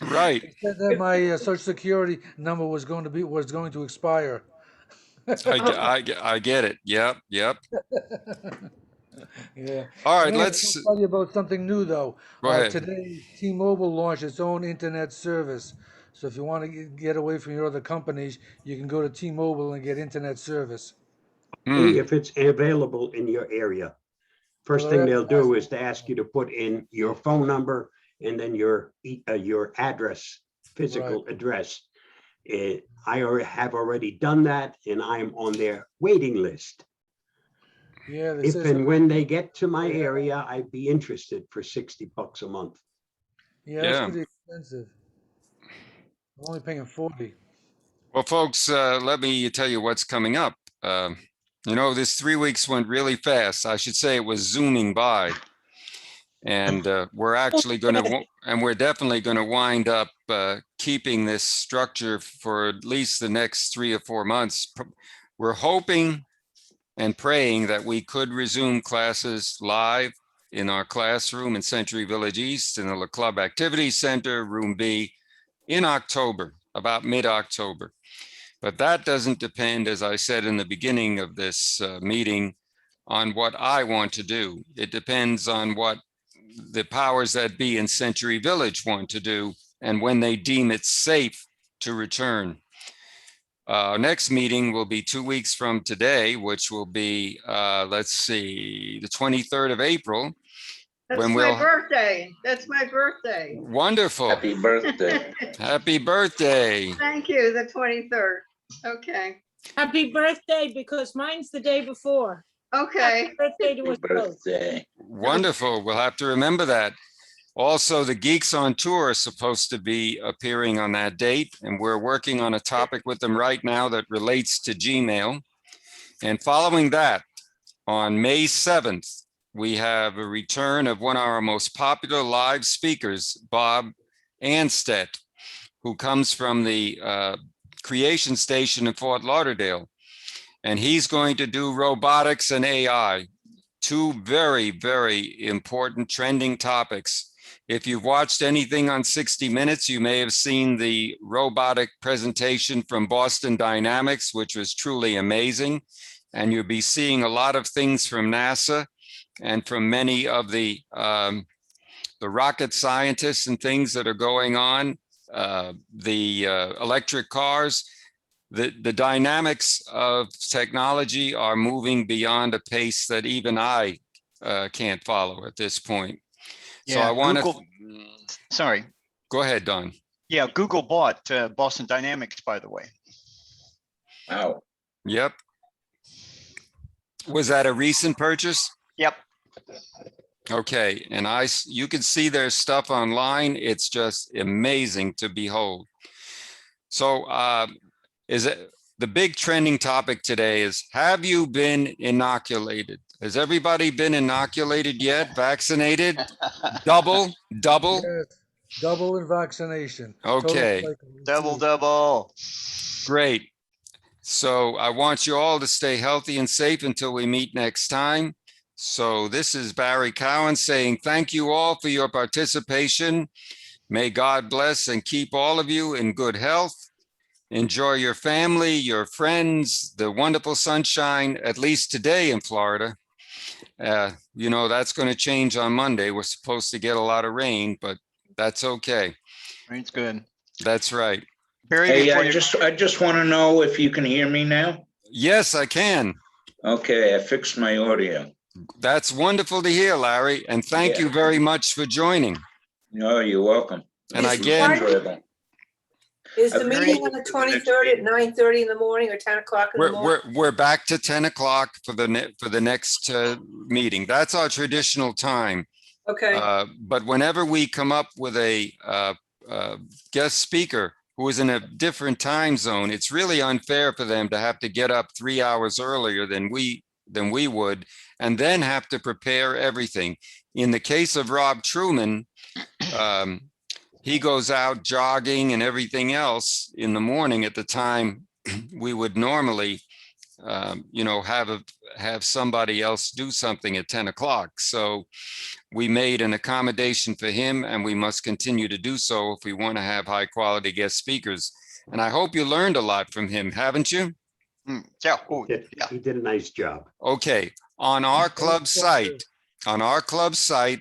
right. It said that my social security number was going to expire. I get it. Yep. Yeah. All right, And I let's, want to tell you about something new, though. go ahead. Today, T-Mobile launched its own internet service. So if you want to get away from your other companies, you can go to T-Mobile and get internet service. Hmm, If it's available in your area. First Well, thing they're they'll do advertising- is to ask you to put in your phone number and then your address, physical address. I have already done that and I'm on their waiting list. Yeah, they If says and that- when they get to my area, I'd be interested for $60 a month. yeah, that's Yeah. pretty expensive. I'm only paying 40. well, folks, let me tell you what's coming up. You know, this 3 weeks went really fast. I should say it was zooming by. And we're actually going to, and we're definitely going to wind up keeping this structure for at least the next 3 or 4 months. We're hoping and praying that we could resume classes live in our classroom in Century Village East in the La Club Activity Center, Room B, in October, about mid-October. But that doesn't depend, as I said in the beginning of this meeting, on what I want to do. It depends on what the powers that be in Century Village want to do and when they deem it safe to return. Our next meeting will be 2 weeks from today, which will be, let's see, the 23rd of April. That's When my we'll- birthday. That's my birthday. Wonderful. Happy birthday. Happy birthday. Thank you, the 23rd. Okay, Happy birthday, because mine's the day before. okay. Happy birthday to us both. Birthday. Wonderful. We'll have to remember that. Also, the Geeks on Tour are supposed to be appearing on that date, and we're working on a topic with them right now that relates to Gmail. And following that, on May 7th, we have a return of one of our most popular live speakers, Bob Anstedt, who comes from the Creation Station in Fort Lauderdale. And he's going to do robotics and AI, two very, very important trending topics. If you've watched anything on 60 Minutes, you may have seen the robotic presentation from Boston Dynamics, which was truly amazing. And you'll be seeing a lot of things from NASA and from many of the rocket scientists and things that are going on, the electric cars. The dynamics of technology are moving beyond a pace that even I can't follow at this point. So I want to, Sorry. go ahead, Don. Yeah, Google bought Boston Dynamics, by the way. Wow. Yep. Was that a recent purchase? Yep. Okay, and you can see their stuff online. It's just amazing to behold. So is it the big trending topic today is, have you been inoculated? Has everybody been inoculated yet? Vaccinated? Double? Yes, double in vaccination. Total Okay. cycle. Double. Great. So I want you all to stay healthy and safe until we meet next time. So this is Barry Cowan saying thank you all for your participation. May God bless and keep all of you in good health. Enjoy your family, your friends, the wonderful sunshine, at least today in Florida. You know, that's going to change on Monday. We're supposed to get a lot of rain, but that's okay. Rain's good. That's right. Barry, Hey, before I you- just want to know if you can hear me now. Yes, I can. Okay, I fixed my audio. That's wonderful to hear, Larry. And thank you very much for joining. No, you're welcome. And Is again, Enjoyable. Is the Agreed. meeting on the 23rd at 9:30 in the morning or 10 o'clock in the morning? we're back to 10 o'clock for the next meeting. That's our traditional time. Okay, But whenever we come up with a guest speaker who is in a different time zone, it's really unfair for them to have to get up 3 hours earlier than we would, and then have to prepare everything. In the case of Rob Truman, he goes out jogging and everything else in the morning at the time we would normally, have somebody else do something at 10 o'clock. So we made an accommodation for him, and we must continue to do so if we want to have high quality guest speakers. And I hope you learned a lot from him, haven't you? Yeah. Oh, yeah. He did a nice job. Okay, On our club site,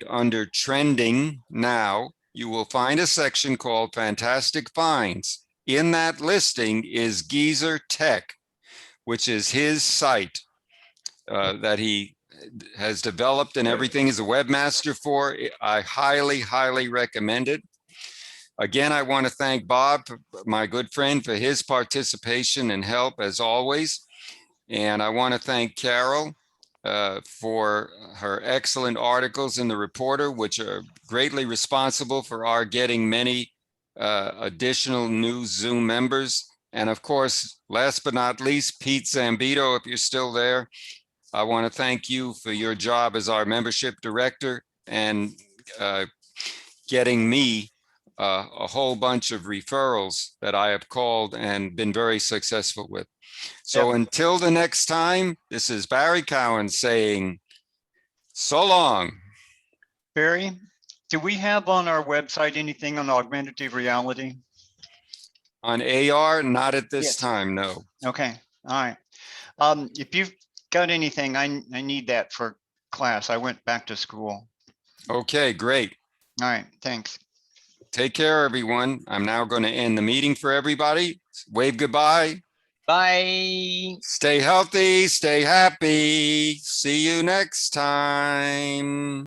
under trending now, you will find a section called Fantastic Finds. In that listing is Geezer Tech, which is his site that he has developed and everything is a webmaster for. I highly, highly recommend it. Again, I want to thank Bob, my good friend, for his participation and help as always. And I want to thank Carol for her excellent articles in the Reporter, which are greatly responsible for our getting many additional new Zoom members. And of course, last but not least, Pete Zambito, if you're still there, I want to thank you for your job as our membership director and getting me a whole bunch of referrals that I have called and been very successful with. So until the next time, this is Barry Cowan saying so long. Barry, do we have on our website anything on augmentative reality? On AR, not at this Yes. time, no. Okay, all right. If you've got anything, I need that for class. I went back to school. Okay, great. All right, thanks. Take care, everyone. I'm now going to end the meeting for everybody. Wave goodbye. Bye. Stay healthy, stay happy. See you next time.